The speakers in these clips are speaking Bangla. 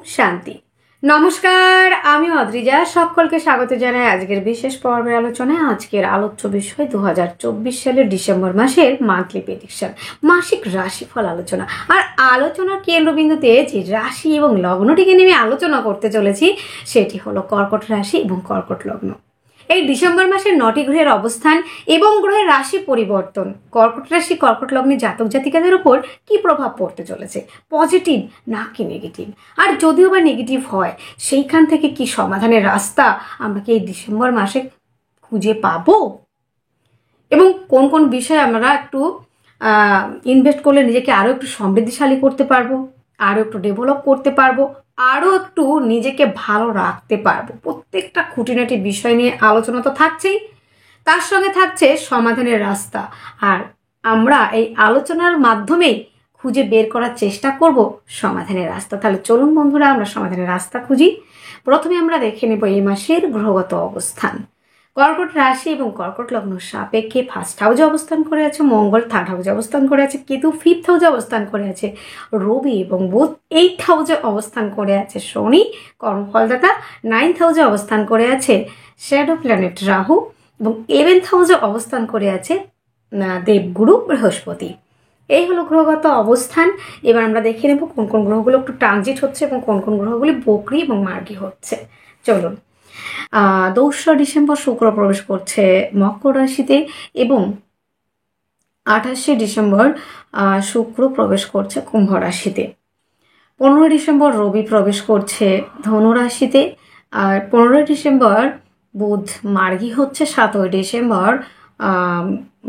শান্তি। নমস্কার, আমি অদ্রিজা। সকলকে স্বাগত জানাই আজকের বিশেষ পর্বের আলোচনায়। আজকের আলোচ্য বিষয় 2024 সালের ডিসেম্বর মাসের মান্থলি প্রেডিকশন, মাসিক রাশিফল আলোচনা। আর আলোচনার কেন্দ্রবিন্দুতে যে রাশি এবং লগ্নটিকে নিয়ে আমি আলোচনা করতে চলেছি সেটি হলো কর্কট রাশি এবং কর্কট লগ্ন। এই ডিসেম্বর মাসের 9টি গ্রহের অবস্থান এবং গ্রহের রাশি পরিবর্তন কর্কট রাশি কর্কট লগ্নে জাতক জাতিকাদের উপর কি প্রভাব পড়তে চলেছে, পজিটিভ নাকি নেগেটিভ, আর যদিও বা নেগেটিভ হয় সেইখান থেকে কি সমাধানের রাস্তা আমরা কি এই ডিসেম্বর মাসে খুঁজে পাবো, এবং কোন কোন বিষয়ে আমরা একটু ইনভেস্ট করলে নিজেকে আরও একটু সমৃদ্ধিশালী করতে পারবো, আরও একটু ডেভেলপ করতে পারবো, আরও একটু নিজেকে ভালো রাখতে পারবো। প্রত্যেকটা খুঁটিনাটি বিষয় নিয়ে আলোচনা তো থাকছেই, তার সঙ্গে থাকছে সমাধানের রাস্তা। আর আমরা এই আলোচনার মাধ্যমেই খুঁজে বের করার চেষ্টা করব সমাধানের রাস্তা। তাহলে চলুন বন্ধুরা, আমরা সমাধানের রাস্তা খুঁজি। প্রথমে আমরা দেখে নেব এই মাসের গ্রহগত অবস্থান। কর্কট রাশি এবং কর্কট লগ্ন সাপেক্ষে ফার্স্ট হাউসে অবস্থান করে আছে মঙ্গল, থার্ড হাউসে অবস্থান করে আছে কেতু, ফিফথ হাউসে অবস্থান করে আছে রবি এবং বুধ, এইথ হাউসে অবস্থান করে আছে শনি কর্মফলদাতা, নাইন্থ হাউসে অবস্থান করে আছে শ্যাডো প্ল্যানেট রাহু, এবং 11th হাউসে অবস্থান করে আছে দেবগুরু বৃহস্পতি। এই হলো গ্রহগত অবস্থান। এবার আমরা দেখে নেব কোন কোন গ্রহগুলো একটু ট্রানজিট হচ্ছে এবং কোন কোন গ্রহগুলি বকরি এবং মার্গী হচ্ছে। চলুন। 2রা ডিসেম্বর শুক্র প্রবেশ করছে মকর রাশিতে এবং 28শে ডিসেম্বর শুক্র প্রবেশ করছে কুম্ভ রাশিতে। 15 ডিসেম্বর রবি প্রবেশ করছে ধনু রাশিতে, আর 15 ডিসেম্বর বুধ মার্গী হচ্ছে, 7 ডিসেম্বর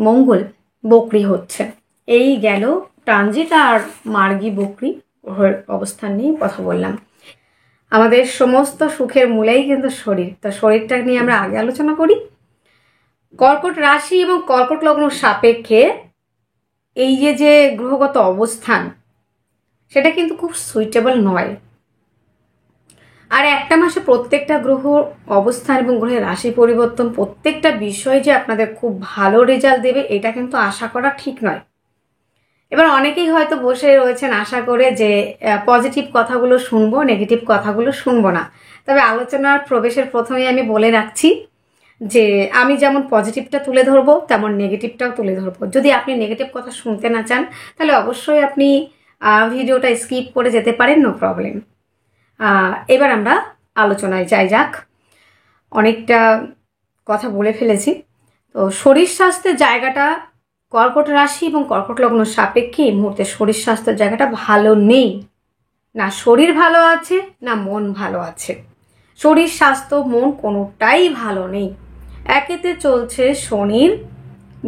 মঙ্গল বকরি হচ্ছে। এই গেল ট্রানজিট আর মার্গী বকরি গ্রহের অবস্থান নিয়ে কথা বললাম। আমাদের সমস্ত সুখের মূলেই কিন্তু শরীর, তো শরীরটা নিয়ে আমরা আগে আলোচনা করি। কর্কট রাশি এবং কর্কট লগ্ন সাপেক্ষে এই যে গ্রহগত অবস্থান সেটা কিন্তু খুব সুইটেবল নয়। আর একটা মাসে প্রত্যেকটা গ্রহ অবস্থান এবং গ্রহের রাশি পরিবর্তন প্রত্যেকটা বিষয় যে আপনাদের খুব ভালো রেজাল্ট দেবে এটা কিন্তু আশা করা ঠিক নয়। এবার অনেকেই হয়তো বসে রয়েছেন আশা করে যে পজিটিভ কথাগুলো শুনবো, নেগেটিভ কথাগুলো শুনবো না। তবে আলোচনার প্রবেশের প্রথমেই আমি বলে রাখছি যে আমি যেমন পজিটিভটা তুলে ধরবো তেমন নেগেটিভটাও তুলে ধরবো। যদি আপনি নেগেটিভ কথা শুনতে না চান তাহলে অবশ্যই আপনি ভিডিওটা স্কিপ করে যেতে পারেন, নো প্রবলেম। এবার আমরা আলোচনায় যাই যাক। অনেকটা কথা বলে ফেলেছি। তো শরীর স্বাস্থ্যের জায়গাটা কর্কট রাশি এবং কর্কট লগ্ন সাপেক্ষে এই মুহূর্তে শরীর স্বাস্থ্যের জায়গাটা ভালো নেই। না শরীর ভালো আছে না মন ভালো আছে। শরীর স্বাস্থ্য মন কোনোটাই ভালো নেই। একেতে চলছে শনির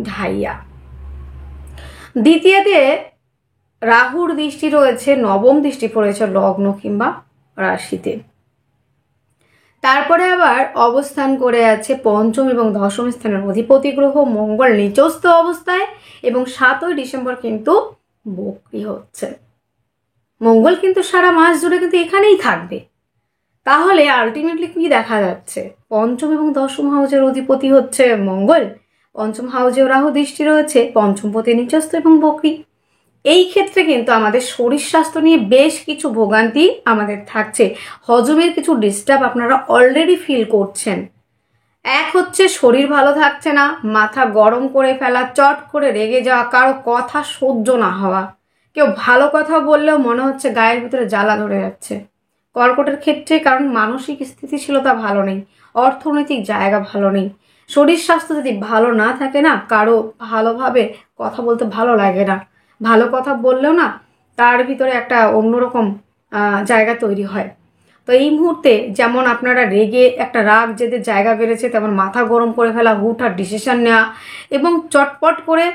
ঢাইয়া, দ্বিতীয়তে রাহুর দৃষ্টি রয়েছে, নবম দৃষ্টি পড়েছে লগ্ন কিংবা রাশিতে। তারপরে আবার অবস্থান করে আছে পঞ্চম এবং দশম স্থানের অধিপতি গ্রহ মঙ্গল নিচস্থ অবস্থায়, এবং 7 ডিসেম্বর কিন্তু বকরি হচ্ছে। মঙ্গল কিন্তু সারা মাস জুড়ে কিন্তু এখানেই থাকবে। তাহলে আলটিমেটলি কি দেখা যাচ্ছে, পঞ্চম এবং দশম হাউজের অধিপতি হচ্ছে মঙ্গল, পঞ্চম হাউজেও রাহু দৃষ্টি রয়েছে, পঞ্চমপতি নিচস্থ এবং বকরি। এই ক্ষেত্রে কিন্তু আমাদের শরীর স্বাস্থ্য নিয়ে বেশ কিছু ভোগান্তি আমাদের থাকছে। হজমের কিছু ডিস্টার্ব আপনারা অলরেডি ফিল করছেন। এক হচ্ছে শরীর ভালো থাকছে না, মাথা গরম করে ফেলা, চট করে রেগে যাওয়া, কারো কথা সহ্য না হওয়া, কেউ ভালো কথা বললেও মনে হচ্ছে গায়ের ভিতরে জ্বালা ধরে যাচ্ছে। কর্কটের ক্ষেত্রে কারণ মানসিক স্থিতিশীলতা ভালো নেই, অর্থনৈতিক জায়গা ভালো নেই। শরীর স্বাস্থ্য যদি ভালো না থাকে না, কারো ভালোভাবে কথা বলতে ভালো লাগে না, ভালো কথা বললেও না তার ভিতরে একটা অন্যরকম জায়গা তৈরি হয়। তো এই মুহূর্তে যেমন আপনারা রেগে একটা রাগ জেদের জায়গা বেড়েছে, তেমন মাথা গরম করে ফেলা, হুটহাট ডিসিশন নেওয়া এবং চটপট করে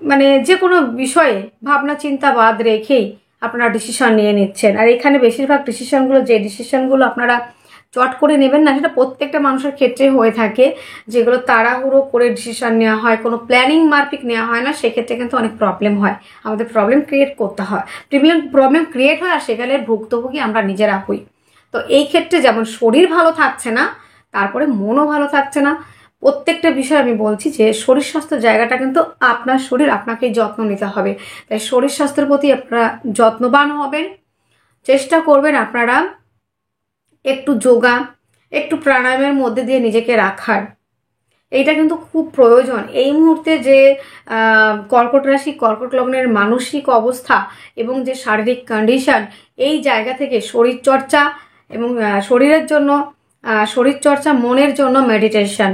মানে যে কোনো বিষয়ে ভাবনা চিন্তা বাদ রেখেই আপনারা ডিসিশন নিয়ে নিচ্ছেন। আর এখানে বেশিরভাগ ডিসিশনগুলো যে ডিসিশনগুলো আপনারা চট করে নেবেন না, সেটা প্রত্যেকটা মানুষের ক্ষেত্রে হয়ে থাকে। যেগুলো তাড়াহুড়ো করে ডিসিশন নেওয়া হয়, কোনো প্ল্যানিং মাফিক নেওয়া হয় না, সেক্ষেত্রে কিন্তু অনেক প্রবলেম হয়, আমাদের প্রবলেম ক্রিয়েট করতে হয়, প্রবলেম ক্রিয়েট হয়, আর সেখানে ভুক্তভোগী আমরা নিজেরা হই। তো এই ক্ষেত্রে যেমন শরীর ভালো থাকছে না, তারপরে মনও ভালো থাকছে না। প্রত্যেকটা বিষয় আমি বলছি যে শরীর স্বাস্থ্য জায়গাটা কিন্তু আপনার শরীর, আপনাকেই যত্ন নিতে হবে। তাই শরীর স্বাস্থ্যের প্রতি আপনারা যত্নবান হবেন, চেষ্টা করবেন আপনারা একটু যোগা, একটু প্রাণায়ামের মধ্যে দিয়ে নিজেকে রাখার। এইটা কিন্তু খুব প্রয়োজন এই মুহূর্তে, যে কর্কট রাশি কর্কট লগ্নের মানসিক অবস্থা এবং যে শারীরিক কন্ডিশন, এই জায়গা থেকে শরীরচর্চা এবং শরীরের জন্য শরীরচর্চা, মনের জন্য মেডিটেশন,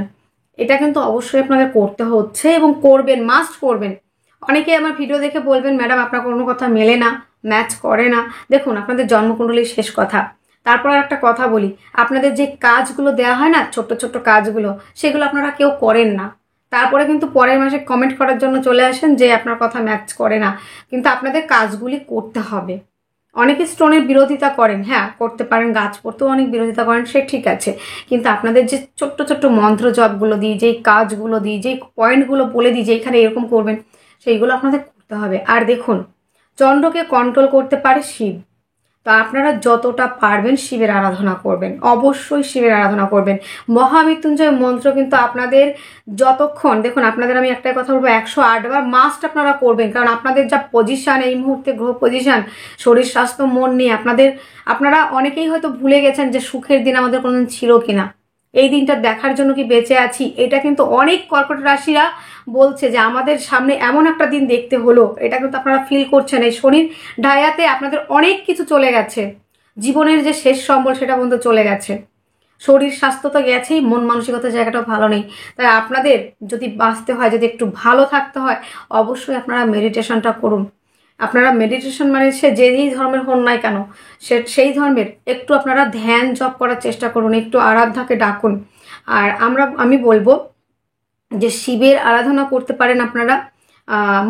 এটা কিন্তু অবশ্যই আপনাদের করতে হচ্ছে এবং করবেন, মাস্ট করবেন। অনেকে আমার ভিডিও দেখে বলবেন ম্যাডাম আপনার কোনো কথা মেলে না, ম্যাচ করে না। দেখুন, আপনাদের জন্মকুণ্ডলীর শেষ কথা। তারপর আর একটা কথা বলি, আপনাদের যে কাজগুলো দেওয়া হয় না, ছোট্ট ছোট্ট কাজগুলো, সেগুলো আপনারা কেউ করেন না। তারপরে কিন্তু পরের মাসে কমেন্ট করার জন্য চলে আসেন যে আপনার কথা ম্যাচ করে না। কিন্তু আপনাদের কাজগুলি করতে হবে। অনেকে স্টোনের বিরোধিতা করেন, হ্যাঁ করতে পারেন, গাছ পড়তেও অনেক বিরোধিতা করেন, সে ঠিক আছে। কিন্তু আপনাদের যে ছোট্ট ছোট্ট মন্ত্র জপগুলো দিই, যেই কাজগুলো দিই, যেই পয়েন্টগুলো বলে দিই যে এখানে এরকম করবেন, সেইগুলো আপনাদের করতে হবে। আর দেখুন, চন্দ্রকে কন্ট্রোল করতে পারে শিব। তো আপনারা যতটা পারবেন শিবের আরাধনা করবেন, অবশ্যই শিবের আরাধনা করবেন। মহামৃত্যুঞ্জয় মন্ত্র কিন্তু আপনাদের যতক্ষণ, দেখুন আপনাদের আমি একটাই কথা বলবো, 108 বার মাস্ট আপনারা করবেন। কারণ আপনাদের যা পজিশান এই মুহূর্তে, গ্রহ পজিশান, শরীর স্বাস্থ্য মন নিয়ে আপনারা অনেকেই হয়তো ভুলে গেছেন যে সুখের দিন আমাদের কোনোদিন ছিল কিনা, এই দিনটা দেখার জন্য কি বেঁচে আছি। এটা কিন্তু অনেক কর্কট রাশিরা বলছে যে আমাদের সামনে এমন একটা দিন দেখতে হলো। এটা কিন্তু আপনারা ফিল করছেন, এই শনির ঢাইয়াতে আপনাদের অনেক কিছু চলে গেছে, জীবনের যে শেষ সম্বল সেটা পর্যন্ত চলে গেছে। শরীর স্বাস্থ্য তো গেছেই, মন মানসিকতার জায়গাটাও ভালো নেই। তাই আপনাদের যদি বাঁচতে হয়, যদি একটু ভালো থাকতে হয়, অবশ্যই আপনারা মেডিটেশনটা করুন। আপনারা মেডিটেশন মানে সে যেই ধর্মের হন নাই কেন, সেই ধর্মের একটু আপনারা ধ্যান জপ করার চেষ্টা করুন, একটু আরাধ্যাকে ডাকুন। আর আমি বলবো যে শিবের আরাধনা করতে পারেন আপনারা।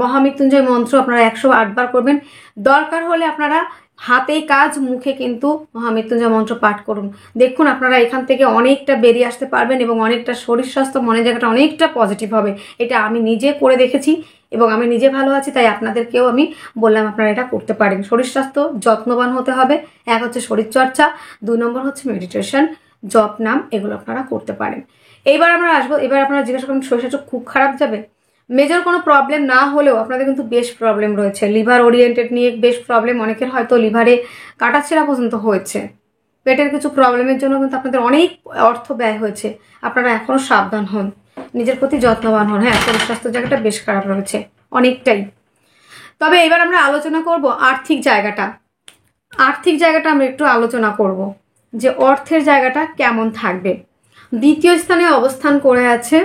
মহামৃত্যুঞ্জয় মন্ত্র আপনারা 108 বার করবেন। দরকার হলে আপনারা হাতে কাজ, মুখে কিন্তু মহামৃত্যুঞ্জয় মন্ত্র পাঠ করুন। দেখুন আপনারা এখান থেকে অনেকটা বেরিয়ে আসতে পারবেন এবং অনেকটা শরীর স্বাস্থ্য, মনের জায়গাটা অনেকটা পজিটিভ হবে। এটা আমি নিজে করে দেখেছি এবং আমি নিজে ভালো আছি, তাই আপনাদেরকেও আমি বললাম আপনারা এটা করতে পারেন। শরীর স্বাস্থ্য যত্নবান হতে হবে। এক হচ্ছে শরীরচর্চা, 2 নম্বর হচ্ছে মেডিটেশন, জপ নাম, এগুলো আপনারা করতে পারেন। এইবার আমরা আসবো, এবার আপনারা জিজ্ঞাসা করুন শরীর স্বাস্থ্য খুব খারাপ যাবে? মেজর কোনো প্রবলেম না হলেও আপনাদের কিন্তু বেশ প্রবলেম রয়েছে। লিভার ওরিয়েন্টেড নিয়ে বেশ প্রবলেম, অনেকের হয়তো লিভারে কাটাছেঁড়া পর্যন্ত হয়েছে। পেটের কিছু প্রবলেমের জন্য কিন্তু আপনাদের অনেক অর্থ ব্যয় হয়েছে। আপনারা এখনও সাবধান হন, নিজের প্রতি যত্নবান হন। হ্যাঁ, শরীর স্বাস্থ্য জায়গাটা বেশ খারাপ রয়েছে অনেকটাই। তবে এবার আমরা আলোচনা করব আর্থিক জায়গাটা। আর্থিক জায়গাটা আমরা একটু আলোচনা করব যে অর্থের জায়গাটা কেমন থাকবে। দ্বিতীয় স্থানে অবস্থান করে আছে,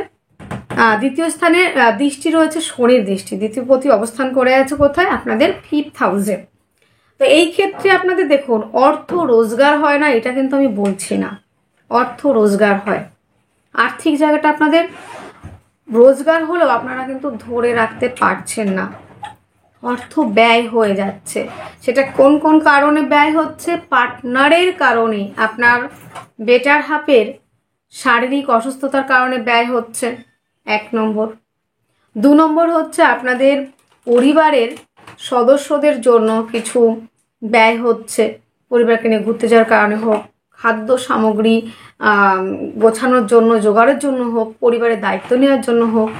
দ্বিতীয় স্থানে দৃষ্টি রয়েছে শনির দৃষ্টি। দ্বিতীয় পতি অবস্থান করে আছে কোথায়? আপনাদের 5th হাউসে। তো এই ক্ষেত্রে আপনাদের দেখুন, অর্থ রোজগার হয় না এটা কিন্তু আমি বলছি না, অর্থ রোজগার হয়। আর্থিক জায়গাটা আপনাদের রোজগার হলেও আপনারা কিন্তু ধরে রাখতে পারছেন না, অর্থ ব্যয় হয়ে যাচ্ছে। সেটা কোন কোন কারণে ব্যয় হচ্ছে? পার্টনারের কারণে, আপনার বেটার হাফের শারীরিক অসুস্থতার কারণে ব্যয় হচ্ছে, 1 নম্বর। 2 নম্বর হচ্ছে আপনাদের পরিবারের সদস্যদের জন্য কিছু ব্যয় হচ্ছে, পরিবারকে নিয়ে ঘুরতে যাওয়ার কারণে হোক, খাদ্য সামগ্রী গোছানোর জন্য, জোগাড়ের জন্য হোক, পরিবারের দায়িত্ব নেওয়ার জন্য হোক,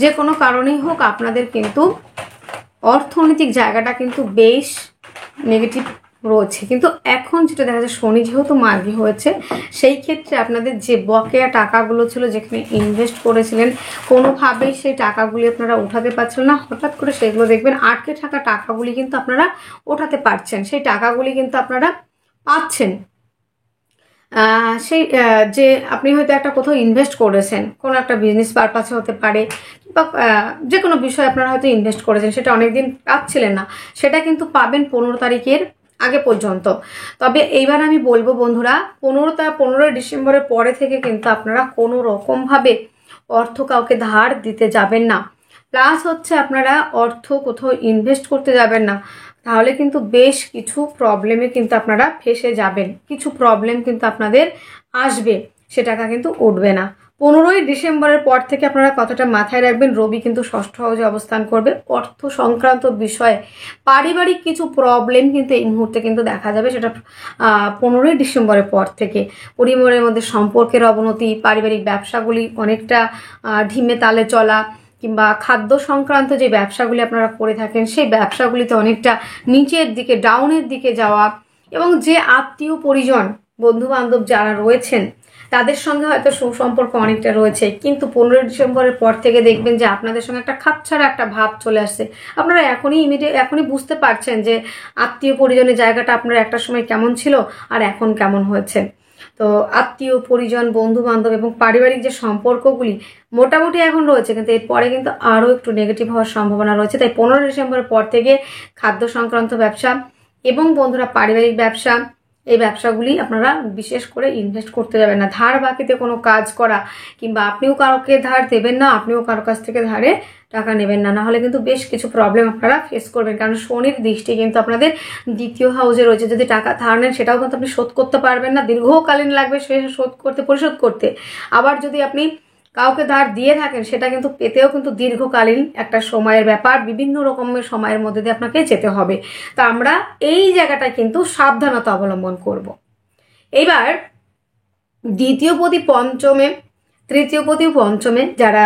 যে কোনো কারণেই হোক আপনাদের কিন্তু অর্থনৈতিক জায়গাটা কিন্তু বেশ নেগেটিভ রয়েছে। কিন্তু এখন যেটা দেখা যায়, শনি যেহেতু মার্গী হয়েছে, সেই ক্ষেত্রে আপনাদের যে বকেয়া টাকাগুলো ছিল, যেখানে ইনভেস্ট করেছিলেন, কোনোভাবেই সেই টাকাগুলি আপনারা উঠাতে পারছিলেন না। হঠাৎ করে সেগুলো দেখবেন আটকে থাকা টাকাগুলি কিন্তু আপনারা ওঠাতে পারছেন, সেই টাকাগুলি কিন্তু আপনারা পাচ্ছেন। সেই যে আপনি হয়তো একটা কোথাও ইনভেস্ট করেছেন, কোনো একটা বিজনেস পারপাসে হতে পারে, বা যে কোনো বিষয়ে আপনারা হয়তো ইনভেস্ট করেছেন, সেটা অনেকদিন পাচ্ছিলেন না, সেটা কিন্তু পাবেন 15 তারিখের আগে পর্যন্ত। তবে এইবার আমি বলবো বন্ধুরা, 15 ডিসেম্বরের পরে থেকে কিন্তু আপনারা কোনো রকমভাবে অর্থ কাউকে ধার দিতে যাবেন না। প্লাস হচ্ছে আপনারা অর্থ কোথাও ইনভেস্ট করতে যাবেন না, তাহলে কিন্তু বেশ কিছু প্রবলেমে কিন্তু আপনারা ফেসে যাবেন। কিছু প্রবলেম কিন্তু আপনাদের আসবে, সে টাকা কিন্তু উঠবে না। 15 ডিসেম্বরের পর থেকে আপনারা কথাটা মাথায় রাখবেন, রবি কিন্তু 6ষ্ঠ হাউসে অবস্থান করবে। অর্থ সংক্রান্ত বিষয়ে পারিবারিক কিছু প্রবলেম কিন্তু এই মুহূর্তে কিন্তু দেখা যাবে, সেটা 15 ডিসেম্বরের পর থেকে। পরিবারের মধ্যে সম্পর্কের অবনতি, পারিবারিক ব্যবসাগুলি অনেকটা ঢিমে তালে চলা, কিংবা খাদ্য সংক্রান্ত যে ব্যবসাগুলি আপনারা করে থাকেন, সেই ব্যবসাগুলিতে অনেকটা নিচের দিকে, ডাউনের দিকে যাওয়া, এবং যে আত্মীয় পরিজন বন্ধু বান্ধব যারা রয়েছেন তাদের সঙ্গে হয়তো সুসম্পর্ক অনেকটা রয়েছে, কিন্তু 15 ডিসেম্বরের পর থেকে দেখবেন যে আপনাদের সঙ্গে একটা খাপছাড়া একটা ভাব চলে আসছে। আপনারা এখনই বুঝতে পারছেন যে আত্মীয় পরিজনের জায়গাটা আপনার একটা সময় কেমন ছিল আর এখন কেমন হয়েছে। তো আত্মীয় পরিজন, বন্ধু বান্ধব এবং পারিবারিক যে সম্পর্কগুলি মোটামুটি এখন রয়েছে, কিন্তু এরপরে কিন্তু আরও একটু নেগেটিভ হওয়ার সম্ভাবনা রয়েছে। তাই 15 ডিসেম্বরের পর থেকে খাদ্য সংক্রান্ত ব্যবসা এবং বন্ধুরা পারিবারিক ব্যবসা, এই ব্যবসাগুলি আপনারা বিশেষ করে ইনভেস্ট করতে যাবেন না। ধার বাকিতে কোনো কাজ করা কিংবা আপনিও কারোকে ধার দেবেন না, আপনিও কারো কাছ থেকে ধারে টাকা নেবেন না, নাহলে কিন্তু বেশ কিছু প্রবলেম আপনারা ফেস করবেন। কারণ শনির দৃষ্টি কিন্তু আপনাদের দ্বিতীয় হাউসে রয়েছে। যদি টাকা ধার নেন সেটাও কিন্তু আপনি শোধ করতে পারবেন না, দীর্ঘকালীন লাগবে সে পরিশোধ করতে। আবার যদি আপনি কাউকে ধার দিয়ে থাকেন সেটা কিন্তু পেতেও কিন্তু দীর্ঘকালীন একটা সময়ের ব্যাপার, বিভিন্ন রকমের সময়ের মধ্যে দিয়ে আপনাকে যেতে হবে। তা আমরা এই জায়গাটা কিন্তু সাবধানতা অবলম্বন করব। এইবার দ্বিতীয়পতি পঞ্চমে, তৃতীয়পতি পঞ্চমে যারা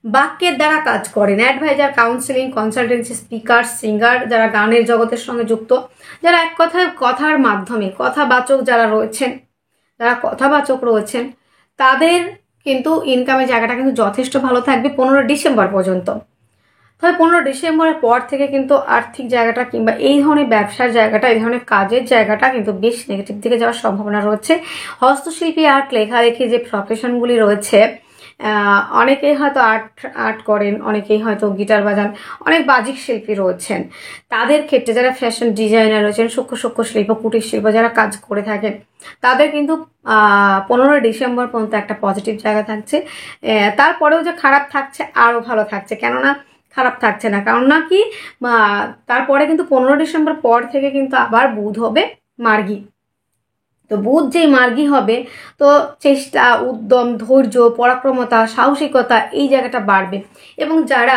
বাক্যের দ্বারা কাজ করেন, adviser, counselling, consultancy, speaker, singer, যারা গানের জগতের সঙ্গে যুক্ত, যারা এক কথায় কথার মাধ্যমে কথাবাচক যারা রয়েছেন, যারা কথাবাচক রয়েছেন, তাদের কিন্তু ইনকামের জায়গাটা কিন্তু যথেষ্ট ভালো থাকবে 15 ডিসেম্বর পর্যন্ত। তবে 15 ডিসেম্বরের পর থেকে কিন্তু আর্থিক জায়গাটা কিংবা এই ধরনের ব্যবসার জায়গাটা, এই ধরনের কাজের জায়গাটা কিন্তু বেশ নেগেটিভ দিকে যাওয়ার সম্ভাবনা রয়েছে। হস্তশিল্পী, আর্ট, লেখালেখি যে প্রফেশনগুলি রয়েছে, অনেকেই হয়তো আর্ট করেন, অনেকেই হয়তো গিটার বাজান, অনেক বাজিক শিল্পী রয়েছেন, তাদের ক্ষেত্রে যারা ফ্যাশন ডিজাইনার রয়েছেন, সূক্ষ্ম শিল্প, কুটির শিল্প যারা কাজ করে থাকেন, তাদের কিন্তু 15 ডিসেম্বর পর্যন্ত একটা পজিটিভ জায়গা থাকছে। তারপরেও যে খারাপ থাকছে, আরও ভালো থাকছে। কেননা খারাপ থাকছে না, কারণ না কি তারপরে কিন্তু 15 ডিসেম্বর পর থেকে কিন্তু আবার বুধ হবে মার্গী। তো বুধ যেই মার্গী হবে, তো চেষ্টা, উদ্যম, ধৈর্য, পরাক্রমতা, সাহসিকতা এই জায়গাটা বাড়বে। এবং যারা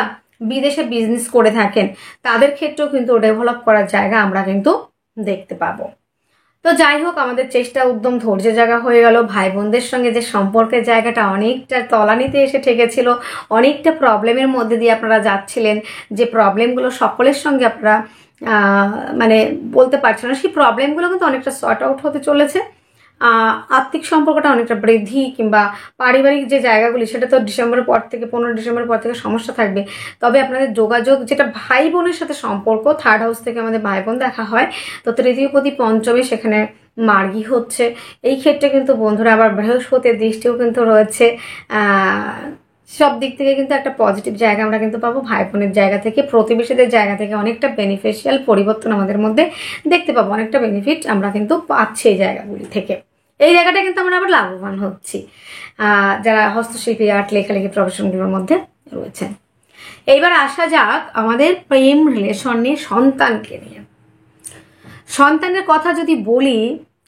বিদেশে বিজনেস করে থাকেন তাদের ক্ষেত্রেও কিন্তু ডেভেলপ করার জায়গা আমরা কিন্তু দেখতে পাবো। তো যাই হোক, আমাদের চেষ্টা, উদ্যম, ধৈর্যের জায়গা হয়ে গেল। ভাই বোনদের সঙ্গে যে সম্পর্কের জায়গাটা অনেকটা তলানিতে এসে ঠেকেছিল, অনেকটা প্রবলেমের মধ্যে দিয়ে আপনারা যাচ্ছিলেন, যে প্রবলেমগুলো সকলের সঙ্গে আপনারা মানে বলতে পারছেন না, সেই প্রবলেমগুলো কিন্তু অনেকটা সর্ট আউট হতে চলেছে। আর্থিক সম্পর্কটা অনেকটা বৃদ্ধি কিংবা পারিবারিক যে জায়গাগুলি, সেটা তো ডিসেম্বরের পর থেকে, 15 ডিসেম্বরের পর থেকে সমস্যা থাকবে। তবে আপনাদের যোগাযোগ, যেটা ভাই বোনের সাথে সম্পর্ক, থার্ড হাউস থেকে আমাদের ভাই বোন দেখা হয়, তো তৃতীয়পতি পঞ্চমে সেখানে মার্গী হচ্ছে। এই ক্ষেত্রে কিন্তু বন্ধুরা আবার বৃহস্পতির দৃষ্টিও কিন্তু রয়েছে। সব দিক থেকে কিন্তু একটা পজিটিভ জায়গা আমরা কিন্তু পাবো। ভাই বোনের জায়গা থেকে, প্রতিবেশীদের জায়গা থেকে অনেকটা বেনিফিশিয়াল পরিবর্তন আমাদের মধ্যে দেখতে পাবো, অনেকটা বেনিফিট আমরা কিন্তু পাচ্ছি এই জায়গাগুলি থেকে। এই জায়গাটা কিন্তু আমরা আবার লাভবান হচ্ছি যারা হস্তশিল্পী, আর্ট, লেখালেখি প্রফেশনগুলোর মধ্যে রয়েছেন। এইবার আসা যাক আমাদের প্রেম রিলেশন নিয়ে, সন্তানকে নিয়ে। সন্তানের কথা যদি বলি,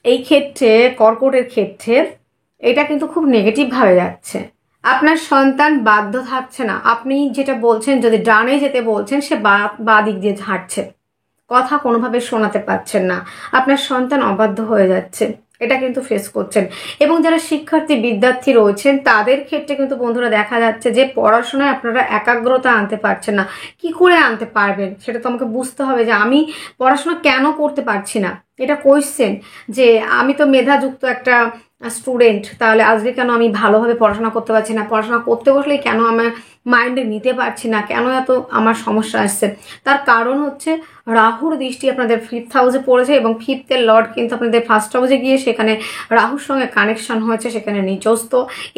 এই ক্ষেত্রে কর্কটের ক্ষেত্রে এটা কিন্তু খুব নেগেটিভভাবে যাচ্ছে। আপনার সন্তান বাধ্য থাকছে না, আপনি যেটা বলছেন, যদি ডানে যেতে বলছেন সে বা দিক দিয়ে ঝাড়ছে, কথা কোনোভাবে শোনাতে পারছেন না, আপনার সন্তান অবাধ্য হয়ে যাচ্ছে, এটা কিন্তু ফেস করছেন। এবং যারা শিক্ষার্থী, বিদ্যার্থী রয়েছেন তাদের ক্ষেত্রে কিন্তু বন্ধুরা দেখা যাচ্ছে যে পড়াশোনায় আপনারা একাগ্রতা আনতে পারছেন না। কি করে আনতে পারবেন সেটা তো আমাকে বুঝতে হবে, যে আমি পড়াশোনা কেন করতে পারছি না, এটা কোয়েশ্চেন। যে আমি তো মেধাযুক্ত একটা স্টুডেন্ট, তাহলে আজকে কেন আমি ভালোভাবে পড়াশোনা করতে পারছি না, পড়াশোনা করতে বসলেই কেন আমার মাইন্ডে নিতে পারছি না, কেন এত আমার সমস্যা আসছে? তার কারণ হচ্ছে রাহুর দৃষ্টি আপনাদের 5th হাউসে পড়েছে, এবং 5th-এর লর্ড কিন্তু আপনাদের 1st হাউসে গিয়ে সেখানে রাহুর সঙ্গে কানেকশন হয়েছে, সেখানে নিচস্ত,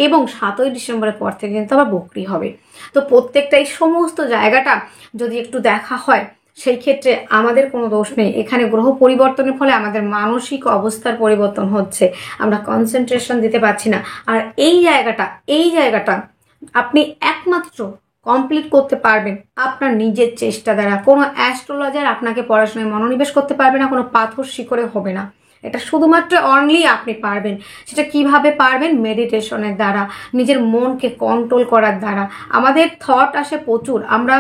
এবং 7ই ডিসেম্বরের পর থেকে কিন্তু আবার বকরি হবে। তো প্রত্যেকটা এই সমস্ত জায়গাটা যদি একটু দেখা হয়, সেই ক্ষেত্রে আমাদের কোনো দোষ নেই। এখানে গ্রহ পরিবর্তনের ফলে আমাদের মানসিক অবস্থার পরিবর্তন হচ্ছে, আমরা কনসেন্ট্রেশন দিতে পারছি না। আর এই জায়গাটা আপনি একমাত্র কমপ্লিট করতে পারবেন আপনার নিজের চেষ্টা দ্বারা। কোনো অ্যাস্ট্রোলজার আপনাকে পড়াশোনায় মনোনিবেশ করতে পারবে না, কোনো পাথর শিকড়ে হবে না। এটা শুধুমাত্র অনলি আপনি পারবেন। সেটা কিভাবে পারবেন? মেডিটেশনের দ্বারা, নিজের মনকে কন্ট্রোল করার দ্বারা। আমাদের থট আসে প্রচুর, আমরা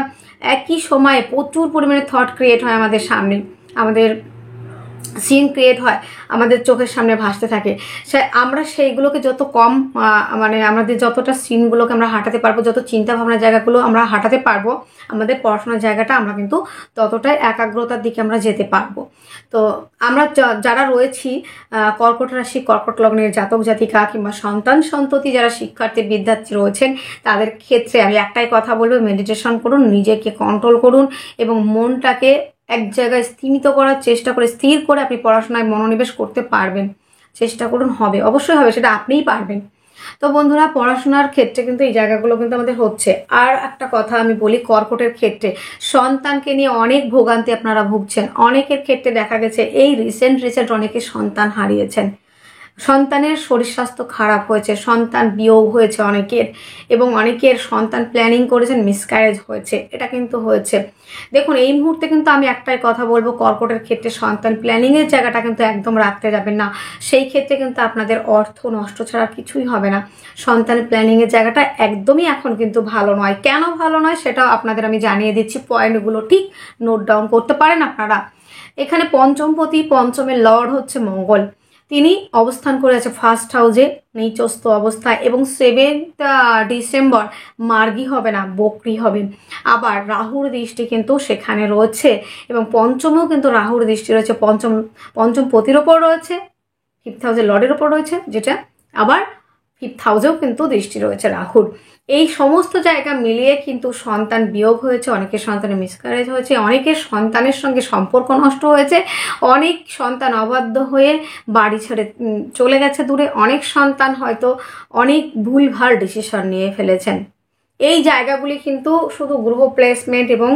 একই সময়ে প্রচুর পরিমাণে থট ক্রিয়েট হয় আমাদের সামনে, আমাদের সিন ক্রিয়েট হয়, আমাদের চোখের সামনে ভাসতে থাকে। আমরা সেইগুলোকে যত কম মানে আমাদের যতটা সিনগুলোকে আমরা হাঁটাতে পারবো, যত চিন্তা ভাবনার জায়গাগুলো আমরা হাঁটাতে পারবো, আমাদের পড়াশোনার জায়গাটা আমরা কিন্তু ততটাই একাগ্রতার দিকে আমরা যেতে পারবো। তো আমরা যারা রয়েছি কর্কট রাশি, কর্কট লগ্নের জাতক জাতিকা কিংবা সন্তান সন্ততি যারা শিক্ষার্থী বিদ্যার্থী রয়েছেন, তাদের ক্ষেত্রে আমি একটাই কথা বলবো, মেডিটেশন করুন, নিজেকে কন্ট্রোল করুন এবং মনটাকে এক জায়গায় স্থিমিত করার চেষ্টা করে, স্থির করে আপনি পড়াশোনায় মনোনিবেশ করতে পারবেন। চেষ্টা করুন, হবে, অবশ্যই হবে, সেটা আপনিই পারবেন। তো বন্ধুরা, পড়াশোনার ক্ষেত্রে কিন্তু এই জায়গাগুলো কিন্তু আমাদের হচ্ছে। আর একটা কথা আমি বলি, কর্কটের ক্ষেত্রে সন্তানকে নিয়ে অনেক ভোগান্তি আপনারা ভুগছেন। অনেকের ক্ষেত্রে দেখা গেছে এই রিসেন্ট অনেকে সন্তান হারিয়েছেন, সন্তানের শরীর স্বাস্থ্য খারাপ হয়েছে, সন্তান বিয়োগ হয়েছে অনেকের, এবং অনেকের সন্তান প্ল্যানিং করেছেন, মিসক্যারেজ হয়েছে, এটা কিন্তু হয়েছে। দেখুন, এই মুহূর্তে কিন্তু আমি একটাই কথা বলবো, কর্কটের ক্ষেত্রে সন্তান প্ল্যানিংয়ের জায়গাটা কিন্তু একদম রাখতে যাবেন না। সেই ক্ষেত্রে কিন্তু আপনাদের অর্থ নষ্ট ছাড়া কিছুই হবে না। সন্তান প্ল্যানিংয়ের জায়গাটা একদমই এখন কিন্তু ভালো নয়। কেন ভালো নয় সেটাও আপনাদের আমি জানিয়ে দিচ্ছি, পয়েন্টগুলো ঠিক নোট ডাউন করতে পারেন আপনারা। এখানে পঞ্চমপতি, পঞ্চমের লর্ড হচ্ছে মঙ্গল, তিনি অবস্থান করে আছে ফার্স্ট হাউসে নিচস্থ অবস্থায়, এবং 7 ডিসেম্বর মার্গী হবে না, বকরি হবে। আবার রাহুর দৃষ্টি কিন্তু সেখানে রয়েছে, এবং পঞ্চমেও কিন্তু রাহুর দৃষ্টি রয়েছে, পঞ্চম পতির ওপর রয়েছে, 5th হাউসের লর্ডের ওপর রয়েছে, যেটা আবার 5th হাউসেও কিন্তু দৃষ্টি রয়েছে রাহুর। এই সমস্ত জায়গা মিলিয়ে কিন্তু সন্তান বিয়োগ হয়েছে, অনেকের সন্তানের মিসক্যারেজ হয়েছে, অনেকের সন্তানের সঙ্গে সম্পর্ক নষ্ট হয়েছে, অনেক সন্তান অবাধ্য হয়ে বাড়ি ছেড়ে চলে গেছে দূরে, অনেক সন্তান হয়তো অনেক ভুলভাল ডিসিশন নিয়ে ফেলেছেন। এই জায়গাগুলি কিন্তু শুধু গ্রহ প্লেসমেন্ট এবং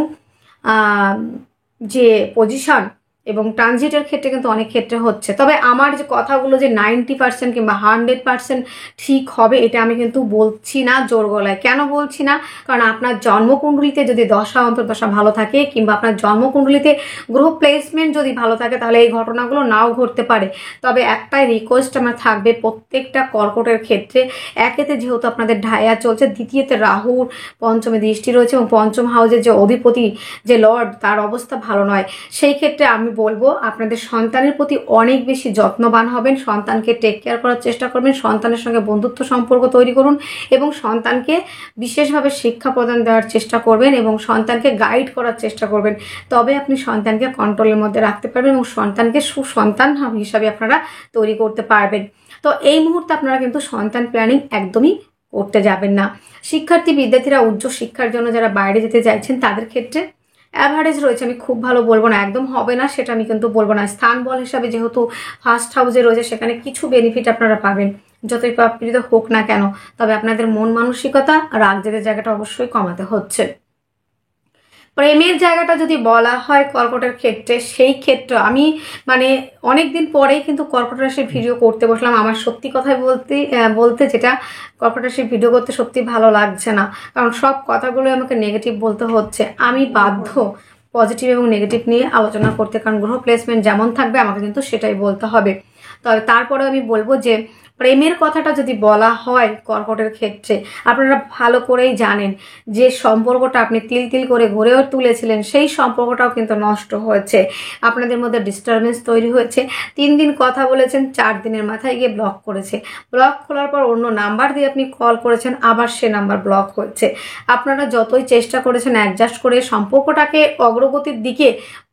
যে পজিশন এবং ট্রানজিটের ক্ষেত্রে কিন্তু অনেক ক্ষেত্রে হচ্ছে। তবে আমার যে কথাগুলো যে 90% কিংবা 100% ঠিক হবে, এটা আমি কিন্তু বলছি না জোর গলায়। কেন বলছি না? কারণ আপনার জন্মকুণ্ডলিতে যদি দশা অন্তর্দশা ভালো থাকে, কিংবা আপনার জন্মকুণ্ডলিতে গ্রহ প্লেসমেন্ট যদি ভালো থাকে, তাহলে এই ঘটনাগুলো নাও ঘটতে পারে। তবে একটাই রিকোয়েস্ট আমার থাকবে প্রত্যেকটা কর্কটের ক্ষেত্রে, একেতে যেহেতু আপনাদের ঢায়া চলছে, দ্বিতীয়তে রাহুর পঞ্চমে দৃষ্টি রয়েছে, এবং পঞ্চম হাউসের যে অধিপতি যে লর্ড, তার অবস্থা ভালো নয়। সেই ক্ষেত্রে আমি বলবো আপনাদের সন্তানের প্রতি অনেক বেশি যত্নবান হবেন, সন্তানকে টেক কেয়ার করার চেষ্টা করবেন, সন্তানের সঙ্গে বন্ধুত্ব সম্পর্ক তৈরি করুন, এবং সন্তানকে বিশেষভাবে শিক্ষা প্রদান দেওয়ার চেষ্টা করবেন, এবং সন্তানকে গাইড করার চেষ্টা করবেন। তবে আপনি সন্তানকে কন্ট্রোলের মধ্যে রাখতে পারবেন, এবং সন্তানকে সুসন্তান হিসাবে আপনারা তৈরি করতে পারবেন। তো এই মুহূর্তে আপনারা কিন্তু সন্তান প্ল্যানিং একদমই করতে যাবেন না। শিক্ষার্থী বিদ্যার্থীরা উচ্চ শিক্ষার জন্য যারা বাইরে যেতে চাইছেন, তাদের ক্ষেত্রে অ্যাভারেজ রয়েছে, আমি খুব ভালো বলবো না, একদম হবে না সেটা আমি কিন্তু বলবো না। স্থান বল হিসাবে যেহেতু ফার্স্ট হাউসে রয়েছে, সেখানে কিছু বেনিফিট আপনারা পাবেন, যতই প্রকৃত হোক না কেন। তবে আপনাদের মন মানসিকতা, রাগ জেদের জায়গাটা অবশ্যই কমাতে হচ্ছে। প্রেমের জায়গাটা যদি বলা হয় কর্কটের ক্ষেত্রে, সেই ক্ষেত্রে আমি মানে অনেকদিন পরেই কিন্তু কর্কট রাশির ভিডিও করতে বসলাম। আমার সত্যি কথাই বলতে যেটা, কর্কট রাশির ভিডিও করতে সত্যি ভালো লাগছে না, কারণ সব কথাগুলো আমাকে নেগেটিভ বলতে হচ্ছে। আমি বাধ্য পজিটিভ এবং নেগেটিভ নিয়ে আলোচনা করতে, কারণ গ্রহ প্লেসমেন্ট যেমন থাকবে আমাকে কিন্তু সেটাই বলতে হবে। তবে তারপরে আমি বলবো যে প্রেমের কথাটা যদি বলা হয় কর্কটের ক্ষেত্রে, আপনারা ভালো করেই জানেন যে সম্পর্কটা আপনি তিল তিল করে গড়ে তুলেছিলেন, সেই সম্পর্কটাও কিন্তু নষ্ট হয়েছে। আপনাদের মধ্যে ডিস্টারবেন্স তৈরি হয়েছে। 3 দিন কথা বলেছেন, 4 দিনের মাথায় গিয়ে ব্লক করেছে। ব্লক খোলার পর অন্য নাম্বার দিয়ে আপনি কল করেছেন, আবার সে নাম্বার ব্লক হয়েছে। আপনারা যতই চেষ্টা করেছেন অ্যাডজাস্ট করে সম্পর্কটাকে অগ্রগতির দিকে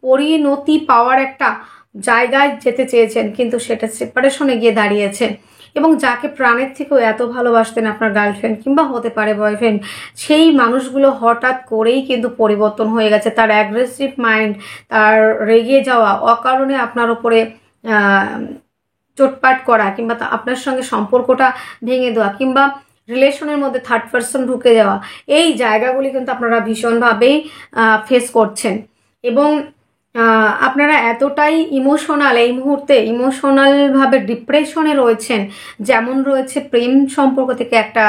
পরিণতি পাওয়ার একটা জায়গায় যেতে চেয়েছেন, কিন্তু সেটা সেপারেশনে গিয়ে দাঁড়িয়েছে। এবং যাকে প্রাণের থেকেও এত ভালোবাসতেন, আপনার গার্লফ্রেন্ড কিংবা হতে পারে বয়ফ্রেন্ড, সেই মানুষগুলো হঠাৎ করেই কিন্তু পরিবর্তন হয়ে গেছে। তার অ্যাগ্রেসিভ মাইন্ড, তার রেগে যাওয়া, অকারণে আপনার ওপরে চোটপাট করা, কিংবা আপনার সঙ্গে সম্পর্কটা ভেঙে দেওয়া, কিংবা রিলেশনের মধ্যে থার্ড পার্সন ঢুকে যাওয়া, এই জায়গাগুলি কিন্তু আপনারা ভীষণভাবেই ফেস করছেন। এবং আপনারা এতটাই ইমোশনাল, এই মুহূর্তে ইমোশনালভাবে ডিপ্রেশনে রয়েছেন। যেমন রয়েছে প্রেম সম্পর্ক থেকে একটা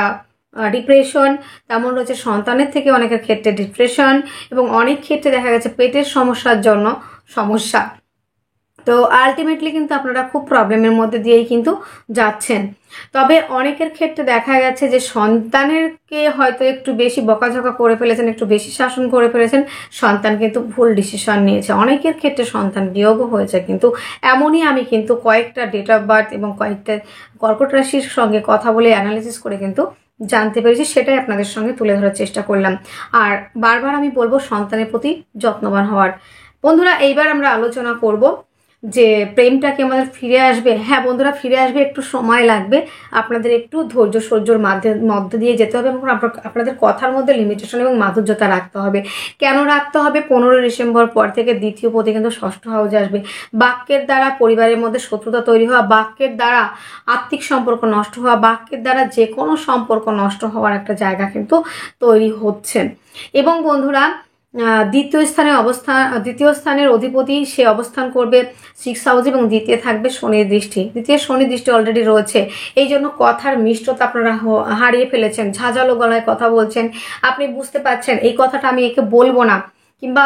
ডিপ্রেশন, তেমন রয়েছে সন্তানের থেকে অনেকের ক্ষেত্রে ডিপ্রেশন, এবং অনেক ক্ষেত্রে দেখা গেছে পেটের সমস্যার জন্য সমস্যা। তো তো আলটিমেটলি কিন্তু আপনারা খুব প্রবলেমের মধ্যে দিয়েই কিন্তু যাচ্ছেন। তবে অনেকের ক্ষেত্রে দেখা গেছে যে সন্তানেরকে হয়তো একটু বেশি বকাঝকা করে ফেলেছেন, একটু বেশি শাসন করে ফেলেছেন, সন্তান কিন্তু ভুল ডিসিশন নিয়েছে। অনেকের ক্ষেত্রে সন্তান বিয়োগও হয়েছে। কিন্তু এমনই আমি কিন্তু কয়েকটা ডেট অফ বার্থ এবং কয়েকটা কর্কট রাশির সঙ্গে কথা বলে অ্যানালিসিস করে কিন্তু জানতে পেরেছি, সেটাই আপনাদের সঙ্গে তুলে ধরার চেষ্টা করলাম। আর বারবার আমি বলবো সন্তানের প্রতি যত্নবান হওয়ার। বন্ধুরা, এইবার আমরা আলোচনা করব যে প্রেমটা কি আমাদের ফিরে আসবে। হ্যাঁ বন্ধুরা, ফিরে আসবে, একটু সময় লাগবে, আপনাদের একটু ধৈর্য সহ্যর মধ্য দিয়ে যেতে হবে এবং আপনাদের কথার মধ্যে লিমিটেশন এবং মাধুর্যতা রাখতে হবে। কেন রাখতে হবে? 15 ডিসেম্বর পর থেকে দ্বিতীয় পতি কিন্তু ষষ্ঠ হাউসে আসবে। বাক্যের দ্বারা পরিবারের মধ্যে শত্রুতা তৈরি হওয়া, বাক্যের দ্বারা আর্থিক সম্পর্ক নষ্ট হওয়া, বাক্যের দ্বারা যে কোনো সম্পর্ক নষ্ট হওয়ার একটা জায়গা কিন্তু তৈরি হচ্ছে। এবং বন্ধুরা, দ্বিতীয় স্থানের অধিপতি সে অবস্থান করবে 6 হাউস এবং দ্বিতীয় থাকবে শনির দৃষ্টি। শনির দৃষ্টি অলরেডি রয়েছে। এই জন্য কথার মিষ্টতা আপনারা হারিয়ে ফেলেছেন, ঝাঁঝালো গলায় কথা বলছেন। আপনি বুঝতে পারছেন এই কথাটা আমি একে বলবো না, কিংবা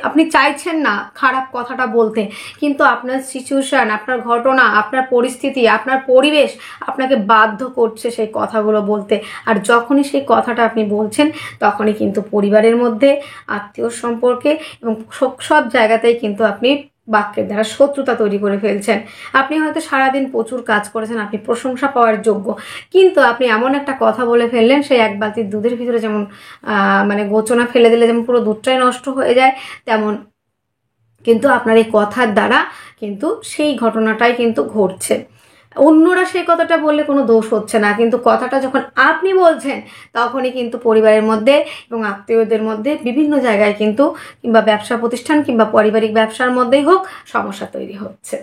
আপনি চাইছেন না খারাপ কথাটা বলতে, কিন্তু আপনার সিচুয়েশন, আপনার ঘটনা, আপনার পরিস্থিতি, আপনার পরিবেশ আপনাকে বাধ্য করছে সেই কথাগুলো বলতে। আর যখনই সেই কথাটা আপনি বলছেন, তখনই কিন্তু পরিবারের মধ্যে, আত্মীয় সম্পর্কে এবং সব জায়গাতেই কিন্তু আপনি বাক্যের দ্বারা শত্রুতা তৈরি করে ফেলছেন। আপনি হয়তো সারাদিন প্রচুর কাজ করেছেন, আপনি প্রশংসা পাওয়ার যোগ্য, কিন্তু আপনি এমন একটা কথা বলে ফেললেন, সেই এক বালতি দুধের ভিতরে যেমন মানে গোচনা ফেলে দিলে যেমন পুরো দুধটাই নষ্ট হয়ে যায়, তেমন কিন্তু আপনার এই কথার দ্বারা কিন্তু সেই ঘটনাটাই কিন্তু ঘটছে। অন্যরা সেই কথাটা বললে কোনো দোষ হচ্ছে না, কিন্তু কথাটা যখন আপনি বলছেন, তখনই কিন্তু পরিবারের মধ্যে এবং আত্মীয়দের মধ্যে বিভিন্ন জায়গায় কিন্তু, কিংবা ব্যবসা প্রতিষ্ঠান কিংবা পারিবারিক ব্যবসার মধ্যেই হোক, সমস্যা তৈরি হচ্ছে।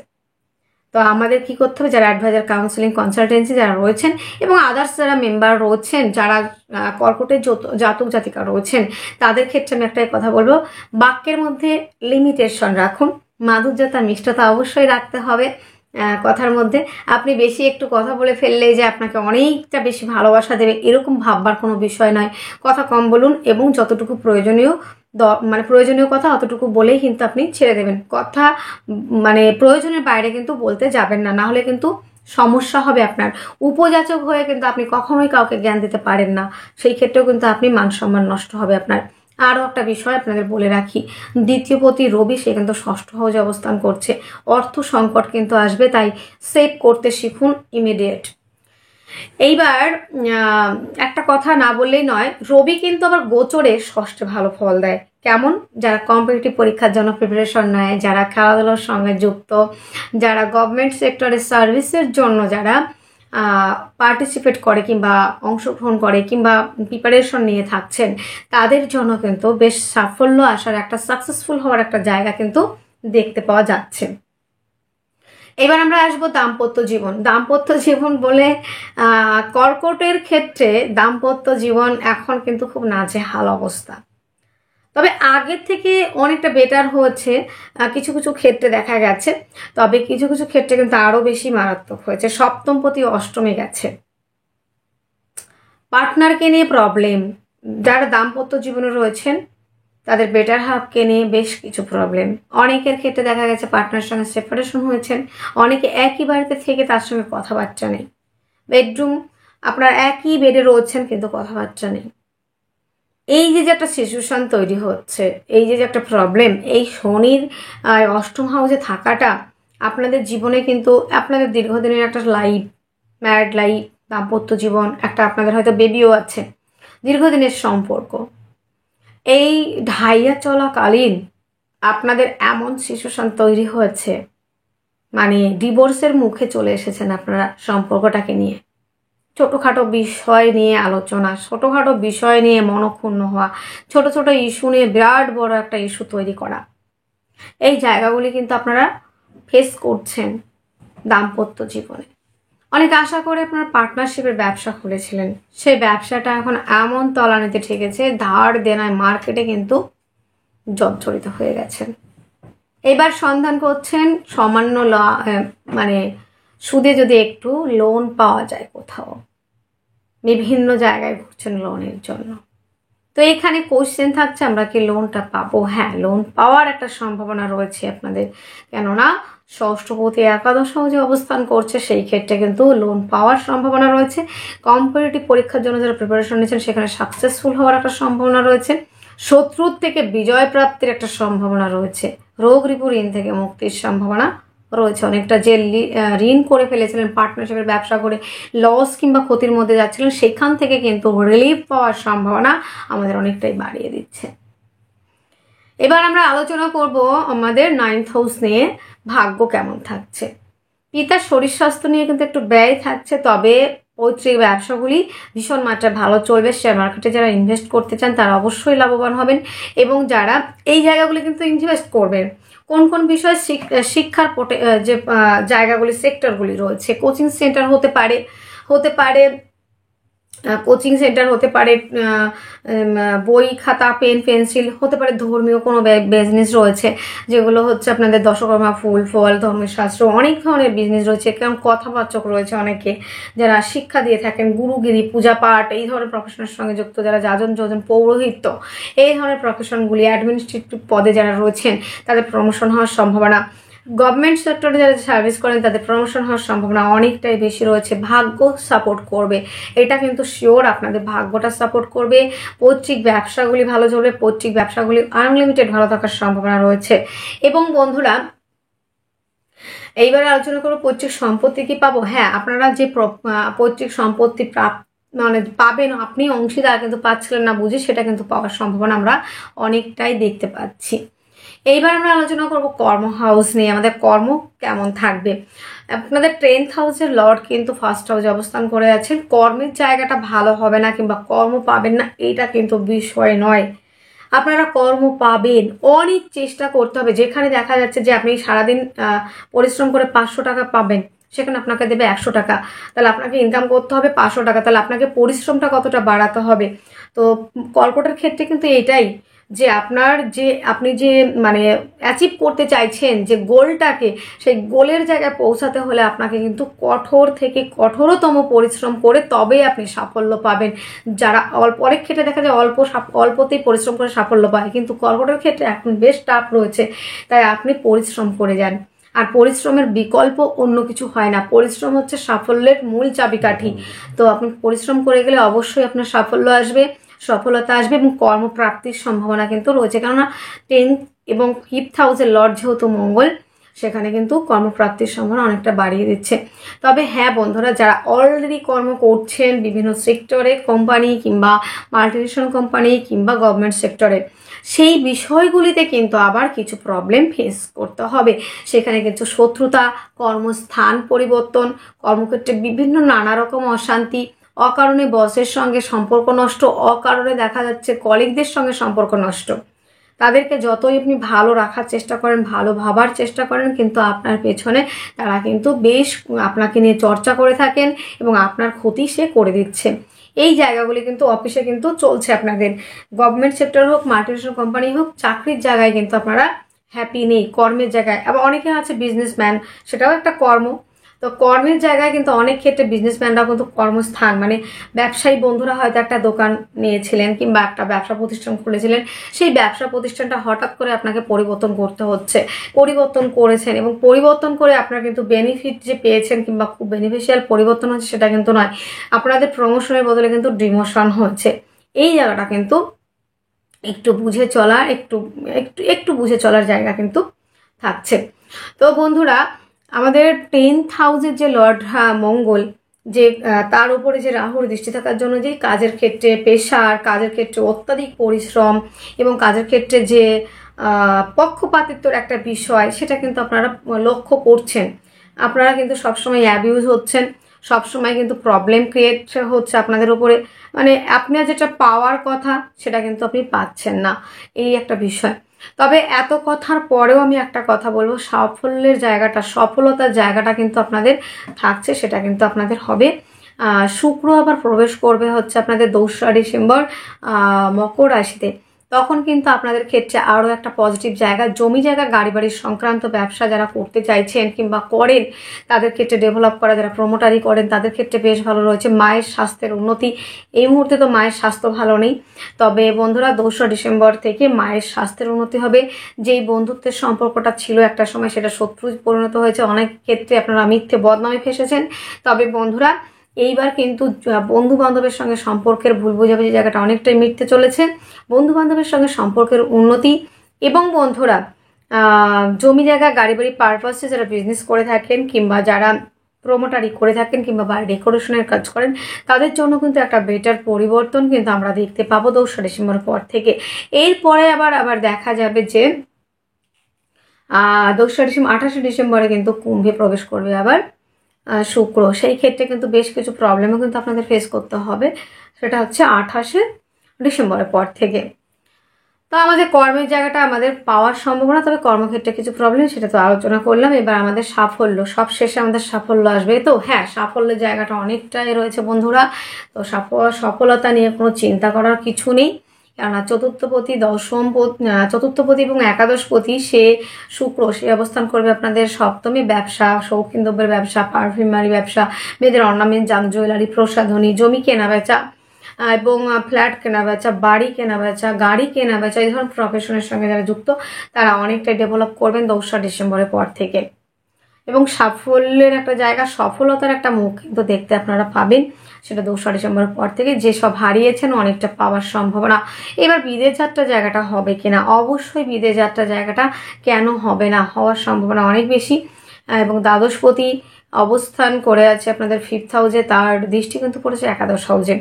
তো আমাদের কি করতে হবে? যারা অ্যাডভাইজার, কাউন্সিলিং, কনসালটেন্সি যারা রয়েছেন এবং আদার্স যারা মেম্বার রয়েছেন, যারা কর্কটের জাতক জাতিকা রয়েছেন, তাদের ক্ষেত্রে আমি একটাই কথা বলবো, বাক্যের মধ্যে লিমিটেশন রাখুন। মাধুর্যতা, মিষ্টতা অবশ্যই রাখতে হবে কথার মধ্যে। আপনি বেশি একটু কথা বলে ফেললেই যে আপনাকে অনেকটা বেশি ভালোবাসা দেবে, এরকম ভাববার কোনো বিষয় নয়। কথা কম বলুন এবং যতটুকু প্রয়োজনীয় কথা অতটুকু বলেই কিন্তু আপনি ছেড়ে দেবেন। কথা প্রয়োজনের বাইরে কিন্তু বলতে যাবেন না, নাহলে কিন্তু সমস্যা হবে আপনার। উপযাচক হয়ে কিন্তু আপনি কখনোই কাউকে জ্ঞান দিতে পারেন না, সেই ক্ষেত্রেও কিন্তু আপনি মান সম্মান নষ্ট হবে আপনার। আরও একটা বিষয় আপনাদের বলে রাখি, দ্বিতীয়পতি রবি সে কিন্তু ষষ্ঠ হাউসে অবস্থান করছে। অর্থ সংকট কিন্তু আসবে, তাই সেভ করতে শিখুন ইমিডিয়েট। এইবার একটা কথা না বললেই নয়, রবি কিন্তু আবার গোচরে ষষ্ঠে ভালো ফল দেয়। কেমন? যারা কম্পিটিটিভ পরীক্ষার জন্য প্রিপারেশন নেয়, যারা খেলাধুলার সঙ্গে যুক্ত, যারা গভর্নমেন্ট সেক্টরের সার্ভিসের জন্য যারা পার্টিসিপেট করে কিংবা অংশগ্রহণ করে কিংবা প্রিপারেশন নিয়ে থাকছেন, তাদের জন্য কিন্তু বেশ সাফল্য আসার একটা, সাকসেসফুল হওয়ার একটা জায়গা কিন্তু দেখতে পাওয়া যাচ্ছে। এবার আমরা আসবো দাম্পত্য জীবন। দাম্পত্য জীবন বলে কর্কটের ক্ষেত্রে দাম্পত্য জীবন এখন কিন্তু খুব নাজেহাল অবস্থা। তবে আগের থেকে অনেকটা বেটার হয়েছে কিছু কিছু ক্ষেত্রে দেখা গেছে, তবে কিছু কিছু ক্ষেত্রে কিন্তু আরো বেশি মারাত্মক হয়েছে। সপ্তমপতি অষ্টমে গেছে, পার্টনারকে নিয়ে প্রবলেম। যারা দাম্পত্য জীবনে রয়েছেন তাদের বেটার হাফকে নিয়ে বেশ কিছু প্রবলেম। অনেকের ক্ষেত্রে দেখা গেছে পার্টনারের সঙ্গে সেপারেশন হয়েছেন, অনেকে একই বাড়িতে থেকে তার সঙ্গে কথাবার্তা নেই। বেডরুম আপনার একই বেডে রয়েছেন কিন্তু কথাবার্তা নেই। এই যে একটা সিচুয়েশন তৈরি হচ্ছে, এই যে একটা প্রবলেম, এই শনির অষ্টম হাউসে থাকাটা আপনাদের জীবনে কিন্তু আপনাদের দীর্ঘদিনের একটা লাইফ, ম্যারিড লাইফ, দাম্পত্য জীবন, একটা আপনাদের হয়তো বেবিও আছে, দীর্ঘদিনের সম্পর্ক, এই ঢাইয়া চলাকালীন আপনাদের এমন সিচুয়েশন তৈরি হয়েছে, মানে ডিভোর্সের মুখে চলে এসেছেন আপনারা সম্পর্কটাকে নিয়ে। ছোটোখাটো বিষয় নিয়ে আলোচনা, ছোটোখাটো বিষয় নিয়ে মনক্ষুণ্ণ হওয়া, ছোট ছোট ইস্যু নিয়ে বিরাট বড় একটা ইস্যু তৈরি করা, এই জায়গাগুলি কিন্তু আপনারা ফেস করছেন দাম্পত্য জীবনে। অনেক আশা করে আপনার পার্টনারশিপের ব্যবসা খুলেছিলেন, সেই ব্যবসাটা এখন এমন তলানিতে ঠেকেছে, ধার দেনায় মার্কেটে কিন্তু জর্জরিত হয়ে গেছেন। এবার সন্ধান করছেন সামান্য সুদে যদি একটু লোন পাওয়া যায় কোথাও, বিভিন্ন জায়গায় ঘুরছেন লোনের জন্য। তো এখানে কোশ্চেন থাকছে আমরা কি লোনটা পাবো? হ্যাঁ, লোন পাওয়ার একটা সম্ভাবনা রয়েছে আপনাদের, কেননা ষষ্ঠপতি একাদশ যে অবস্থান করছে সেই ক্ষেত্রে কিন্তু লোন পাওয়ার সম্ভাবনা রয়েছে। কম্পিটিটিভ পরীক্ষার জন্য যারা প্রিপারেশন নিচ্ছেন সেখানে সাকসেসফুল হওয়ার একটা সম্ভাবনা রয়েছে। শত্রুর থেকে বিজয় প্রাপ্তির একটা সম্ভাবনা রয়েছে। রোগ রিপু ঋণ থেকে মুক্তির সম্ভাবনা রয়েছে। অনেকটা যে ঋণ করে ফেলেছিলেন, পার্টনারশিপের ব্যবসা করে লস কিংবা ক্ষতির মধ্যে যাচ্ছিলেন, সেখান থেকে কিন্তু রিলিফ পাওয়ার সম্ভাবনা আমাদের অনেকটাই বাড়িয়ে দিচ্ছে। এবার আমরা আলোচনা করব আমাদের 9th হাউস নিয়ে, ভাগ্য কেমন থাকছে। পিতার শরীর স্বাস্থ্য নিয়ে কিন্তু একটু ব্যয় থাকছে, তবে পৈতৃক ব্যবসাগুলি ভীষণ মাত্রায় ভালো চলবে। শেয়ার মার্কেটে যারা ইনভেস্ট করতে চান তারা অবশ্যই লাভবান হবেন, এবং যারা এই জায়গাগুলি কিন্তু ইনভেস্ট করবেন, কোন কোন বিষয়ে শিক্ষার যে জায়গাগুলি সেক্টরগুলি রয়েছে, কোচিং সেন্টার হতে পারে কোচিং সেন্টার হতে পারে, বই খাতা পেন পেন্সিল হতে পারে, ধর্মীয় কোনো বিজনেস রয়েছে যেগুলো হচ্ছে আপনাদের দশকর্মা, ফুল ফল, ধর্মশাস্ত্র, অনেক ধরনের বিজনেস রয়েছে, কারণ কথাবাচক রয়েছে অনেকে যারা শিক্ষা দিয়ে থাকেন, গুরুগিরি, পূজা পাঠ, এই ধরনের প্রফেশনের সঙ্গে যুক্ত যারা যাজন যোজন, পৌরোহিত্য, এই ধরনের প্রফেশনগুলি, অ্যাডমিনিস্ট্রেটিভ পদে যারা রয়েছেন তাদের প্রমোশন হওয়ার সম্ভাবনা। গভর্নমেন্ট সেক্টরে যারা সার্ভিস করেন তাদের প্রমোশন হওয়ার সম্ভাবনা অনেকটাই বেশি রয়েছে। ভাগ্য সাপোর্ট করবে, এটা কিন্তু শিওর, আপনাদের ভাগ্যটা সাপোর্ট করবে। পৈতৃক ব্যবসাগুলি ভালো চলবে, পৈতৃক ব্যবসাগুলি আনলিমিটেড ভালো থাকার সম্ভাবনা রয়েছে। এবং বন্ধুরা, এইবারে আলোচনা করবো পৈতৃক সম্পত্তি কি পাবো। হ্যাঁ, আপনারা যে পৈতৃক সম্পত্তি পাবেন, আপনি অংশীদার কিন্তু পাচ্ছিলেন না বুঝে, সেটা কিন্তু পাওয়ার সম্ভাবনা আমরা অনেকটাই দেখতে পাচ্ছি। এইবার আমরা আলোচনা করব কর্ম হাউস নিয়ে, আমাদের কর্ম কেমন থাকবে। আপনাদের 10th হাউসের লর্ড কিন্তু ফার্স্ট হাউসে অবস্থান করে আছেন। কর্মের জায়গাটা ভালো হবে না কিংবা কর্ম পাবেন না এটা কিন্তু বিষয় নয়, আপনারা কর্ম পাবেন, অনেক চেষ্টা করতে হবে। যেখানে দেখা যাচ্ছে যে আপনি সারাদিন পরিশ্রম করে 500 টাকা পাবেন, সেখানে আপনাকে দেবে 100 টাকা, তাহলে আপনাকে ইনকাম করতে হবে 500 টাকা, তাহলে আপনাকে পরিশ্রমটা কতটা বাড়াতে হবে। তো কর্কটের ক্ষেত্রে কিন্তু এটাই, যে আপনি যে মানে অ্যাচিভ করতে চাইছেন যে গোলটাকে, সেই গোলের জায়গায় পৌঁছাতে হলে আপনাকে কিন্তু কঠোর থেকে কঠোরতম পরিশ্রম করে তবেই আপনি সাফল্য পাবেন। যারা অনেক ক্ষেত্রে দেখা যায় অল্পতেই পরিশ্রম করে সাফল্য পায়, কিন্তু কর্কটের ক্ষেত্রে এখন বেশ টাফ রয়েছে, তাই আপনি পরিশ্রম করে যান। আর পরিশ্রমের বিকল্প অন্য কিছু হয় না, পরিশ্রম হচ্ছে সাফল্যের মূল চাবিকাঠি। তো আপনি পরিশ্রম করে গেলে অবশ্যই আপনার সাফল্য আসবে, সফলতা আসবে, এবং কর্মপ্রাপ্তির সম্ভাবনা কিন্তু রয়েছে, কেননা 10th এবং 5th হাউসের লর্ড যেহেতু মঙ্গল, সেখানে কিন্তু কর্মপ্রাপ্তির সম্ভাবনা অনেকটা বাড়িয়ে দিচ্ছে। তবে হ্যাঁ বন্ধুরা, যারা অলরেডি কর্ম করছেন বিভিন্ন সেক্টরে, কোম্পানি কিংবা মাল্টিনেশনাল কোম্পানি কিংবা গভর্নমেন্ট সেক্টরে, সেই বিষয়গুলিতে কিন্তু আবার কিছু প্রবলেম ফেস করতে হবে। সেখানে কিন্তু শত্রুতা, কর্মস্থান পরিবর্তন, কর্মক্ষেত্রে বিভিন্ন নানা রকম অশান্তি, অকারণে বসের সঙ্গে সম্পর্ক নষ্ট, অকারণে দেখা যাচ্ছে কলিগদের সঙ্গে সম্পর্ক নষ্ট, তাদেরকে যতই আপনি ভালো রাখার চেষ্টা করেন, ভালো ভাবার চেষ্টা করেন, কিন্তু আপনার পেছনে তারা কিন্তু বেশ আপনাকে নিয়ে চর্চা করে থাকেন এবং আপনার ক্ষতি সে করে দিচ্ছে। এই জায়গাগুলি কিন্তু অফিসে কিন্তু চলছে আপনাদের, গভর্নমেন্ট সেক্টর হোক, মাল্টিনেশনাল কোম্পানি হোক, চাকরির জায়গায় কিন্তু আপনারা হ্যাপি নেই, কর্মের জায়গায়। আবার অনেকে আছে বিজনেসম্যান, সেটাও একটা কর্ম। তো কর্মের জায়গায় কিন্তু অনেক ক্ষেত্রে বিজনেসম্যানরা কিন্তু কর্মস্থান, মানে ব্যবসায়ী বন্ধুরা হয়তো একটা দোকান নিয়েছিলেন কিংবা একটা ব্যবসা প্রতিষ্ঠান খুলেছিলেন, সেই ব্যবসা প্রতিষ্ঠানটা হঠাৎ করে আপনাকে পরিবর্তন করতে হচ্ছে, পরিবর্তন করেছেন, এবং পরিবর্তন করে আপনার কিন্তু বেনিফিট যে পেয়েছেন কিংবা খুব বেনিফিশিয়াল পরিবর্তন হচ্ছে সেটা কিন্তু নয়, আপনাদের প্রমোশনের বদলে কিন্তু ডিমোশন হচ্ছে। এই জায়গাটা কিন্তু একটু বুঝে চলার, একটু বুঝে চলার জায়গা কিন্তু থাকছে। তো বন্ধুরা, আমাদের 10th হাউসের যে লর্ড মঙ্গল, যে তার উপরে যে রাহুর দৃষ্টি থাকার জন্য যে কাজের ক্ষেত্রে প্রেশার, কাজের ক্ষেত্রে অত্যাধিক পরিশ্রম এবং কাজের ক্ষেত্রে যে পক্ষপাতিত্বর একটা বিষয়, সেটা কিন্তু আপনারা লক্ষ্য করছেন। আপনারা কিন্তু সবসময় অ্যাবিউজ হচ্ছেন, সবসময় কিন্তু প্রবলেম ক্রিয়েট হচ্ছে আপনাদের উপরে, মানে আপনার যেটা পাওয়ার কথা সেটা কিন্তু আপনি পাচ্ছেন না, এই একটা বিষয়। তবে এত কথার পরেও আমি একটা কথা বলবো, সাফল্যের জায়গাটা, সফলতার জায়গাটা কিন্তু আপনাদের থাকছে, সেটা কিন্তু আপনাদের হবে। শুক্র আবার প্রবেশ করবে হচ্ছে আপনাদের 2রা ডিসেম্বর মকর রাশিতে। তখন কিন্তু আপনাদের ক্ষেত্রে আরও একটা পজিটিভ জায়গা, জমি জায়গা গাড়ি বাড়ির সংক্রান্ত ব্যবসা যারা করতে চাইছেন কিংবা করেন তাদের ক্ষেত্রে ডেভেলপ করা, যারা প্রমোটারি করেন তাদের ক্ষেত্রে বেশ ভালো রয়েছে। মায়ের স্বাস্থ্যের উন্নতি, এই মুহূর্তে তো মায়ের স্বাস্থ্য ভালো নেই, তবে বন্ধুরা 2রা ডিসেম্বর থেকে মায়ের স্বাস্থ্যের উন্নতি হবে। যেই বন্ধুত্বের সম্পর্কটা ছিল একটা সময় সেটা শত্রু পরিণত হয়েছে, অনেক ক্ষেত্রে আপনারা মিথ্যে বদনামে ফেসেছেন। তবে বন্ধুরা এইবার কিন্তু বন্ধু বান্ধবের সঙ্গে সম্পর্কের ভুল বোঝাবুঝি জায়গাটা অনেকটাই মিটতে চলেছে। বন্ধু বান্ধবের সঙ্গে সম্পর্কের উন্নতি এবং বন্ধুরা জমি জায়গা গাড়ি বাড়ি পারপাসে যারা বিজনেস করে থাকেন কিংবা যারা প্রমোটারি করে থাকেন কিংবা বাড়ি ডেকোরেশনের কাজ করেন তাদের জন্য কিন্তু একটা বেটার পরিবর্তন কিন্তু আমরা দেখতে পাবো 2রা ডিসেম্বর পর থেকে। এরপরে আবার দেখা যাবে যে 28শে ডিসেম্বরে কিন্তু কুম্ভে প্রবেশ করবে আবার শুক্র। সেই ক্ষেত্রে কিন্তু বেশ কিছু প্রবলেমও কিন্তু আপনাদের ফেস করতে হবে, সেটা হচ্ছে 28শে ডিসেম্বরের পর থেকে। তো আমাদের কর্মের জায়গাটা আমাদের পাওয়ার সম্ভাবনা, তবে কর্মক্ষেত্রে কিছু প্রবলেম সেটা তো আলোচনা করলাম। এবার আমাদের সাফল্য, সব শেষে আমাদের সাফল্য আসবে। তো হ্যাঁ, সাফল্যের জায়গাটা অনেকটাই রয়েছে বন্ধুরা। তো সফলতা নিয়ে কোনো চিন্তা করার কিছু নেই, কেননা চতুর্থপতি এবং একাদশপতি সে শুক্র সে অবস্থান করবে আপনাদের সপ্তমে। ব্যবসা, শৌখিন দ্রব্যের ব্যবসা, পারফিউমারি ব্যবসা, মেয়েদের অর্নামেন্ট, জাম জুয়েলারি, প্রসাধনী, জমি কেনা বেচা এবং ফ্ল্যাট কেনা বেচা, বাড়ি কেনা বেচা, গাড়ি কেনা বেচা, এই ধরনের প্রফেশনের সঙ্গে যারা যুক্ত তারা অনেকটাই ডেভেলপ করবেন 2রা ডিসেম্বরের পর থেকে। এবং সাফল্যের একটা জায়গা, সফলতার একটা মুখ কিন্তু দেখতে আপনারা পাবেন সেটা 2রা ডিসেম্বরের পর থেকে। যেসব হারিয়েছেন অনেকটা পাওয়ার সম্ভাবনা। এবার বিদেশ যাত্রা জায়গাটা হবে কিনা, অবশ্যই বিদেশ যাত্রা জায়গাটা কেন হবে না, হওয়ার সম্ভাবনা অনেক বেশি। এবং দ্বাদশপতি অবস্থান করে আছে আপনাদের 5th হাউসে, তার দৃষ্টি কিন্তু পড়েছে একাদশ হাউসে।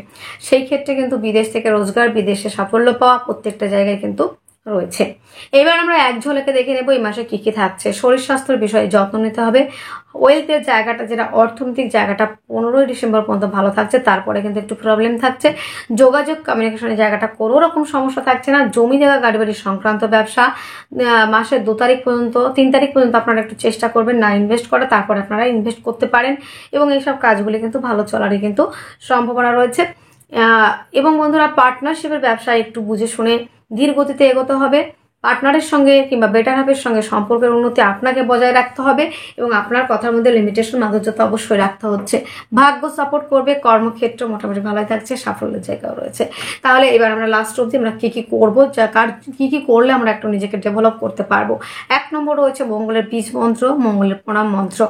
সেই ক্ষেত্রে কিন্তু বিদেশ থেকে রোজগার, বিদেশে সাফল্য পাওয়া প্রত্যেকটা জায়গায় কিন্তু রয়েছে। এবার আমরা এক ঝলকে দেখে নেব এই মাসে কি কি থাকছে। শরীর স্বাস্থ্যের বিষয়ে যত্ন নিতে হবে। ওয়েলথের জায়গাটা, যেটা অর্থনৈতিক জায়গাটা 15ই ডিসেম্বর পর্যন্ত ভালো থাকছে, তারপরে কিন্তু একটু প্রবলেম থাকছে। যোগাযোগ কমিউনিকেশনের জায়গাটা কোনো রকম সমস্যা থাকছে না। জমি জায়গা গাড়ি বাড়ি সংক্রান্ত ব্যবসা মাসের 2 তারিখ পর্যন্ত 3 তারিখ পর্যন্ত আপনারা একটু চেষ্টা করবেন না ইনভেস্ট করা, তারপরে আপনারা ইনভেস্ট করতে পারেন এবং এইসব কাজগুলি কিন্তু ভালো চলারই কিন্তু সম্ভাবনা রয়েছে। এবং বন্ধুরা পার্টনারশিপের ব্যবসায় একটু বুঝে শুনে ধীর গতিতে এগোতে হবে। পার্টনারের সঙ্গে কিংবা বেটার হাফের সঙ্গে সম্পর্কের উন্নতি আপনাকে বজায় রাখতে হবে এবং আপনার কথার মধ্যে লিমিটেশন মাধুর্যতা অবশ্যই রাখতে হচ্ছে। ভাগ্য সাপোর্ট করবে, কর্মক্ষেত্র মোটামুটি ভালোই থাকছে, সাফল্যের জায়গাও রয়েছে। তাহলে এবার আমরা লাস্ট অবধি আমরা কী কী করবো, কী কী করলে আমরা একটু নিজেকে ডেভেলপ করতে পারবো। 1 নম্বর রয়েছে মঙ্গলের বীজ মন্ত্র, মঙ্গলের প্রণাম মন্ত্র।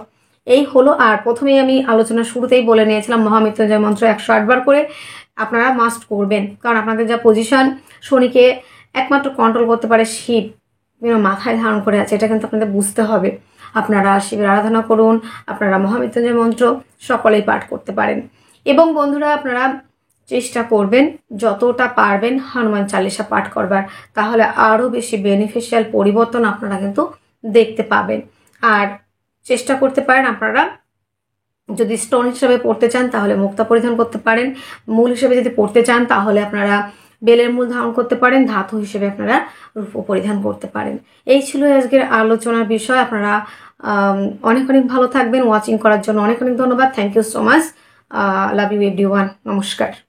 এই হলো। আর প্রথমেই আমি আলোচনার শুরুতেই বলে নিয়েছিলাম মহামৃত্যুঞ্জয় মন্ত্র 108 বার করে আপনারা মাস্ট করবেন, কারণ আপনাদের যা পজিশন, শনিকে একমাত্র কন্ট্রোল করতে পারে শিব, মাথায় ধারণ করে আছে, এটা কিন্তু আপনাদের বুঝতে হবে। আপনারা শিবের আরাধনা করুন, আপনারা মহামৃত্যুঞ্জয় মন্ত্র সকলেই পাঠ করতে পারেন। এবং বন্ধুরা আপনারা চেষ্টা করবেন যতটা পারবেন হনুমান চালিসা পাঠ করবার, তাহলে আরও বেশি বেনিফিশিয়াল পরিবর্তন আপনারা কিন্তু দেখতে পাবেন। আর চেষ্টা করতে পারেন আপনারা যদি স্টোন হিসেবে পড়তে চান তাহলে মুক্তা পরিধান করতে পারেন, মূল হিসেবে যদি পড়তে চান তাহলে আপনারা বেলের মূল ধারণ করতে পারেন, ধাতু হিসেবে আপনারা রূপ পরিধান করতে পারেন। এই ছিল আজকের আলোচনার বিষয়। আপনারা অনেক অনেক ভালো থাকবেন। ওয়াচিং করার জন্য অনেক অনেক ধন্যবাদ। Thank you so much. Love you everyone. নমস্কার।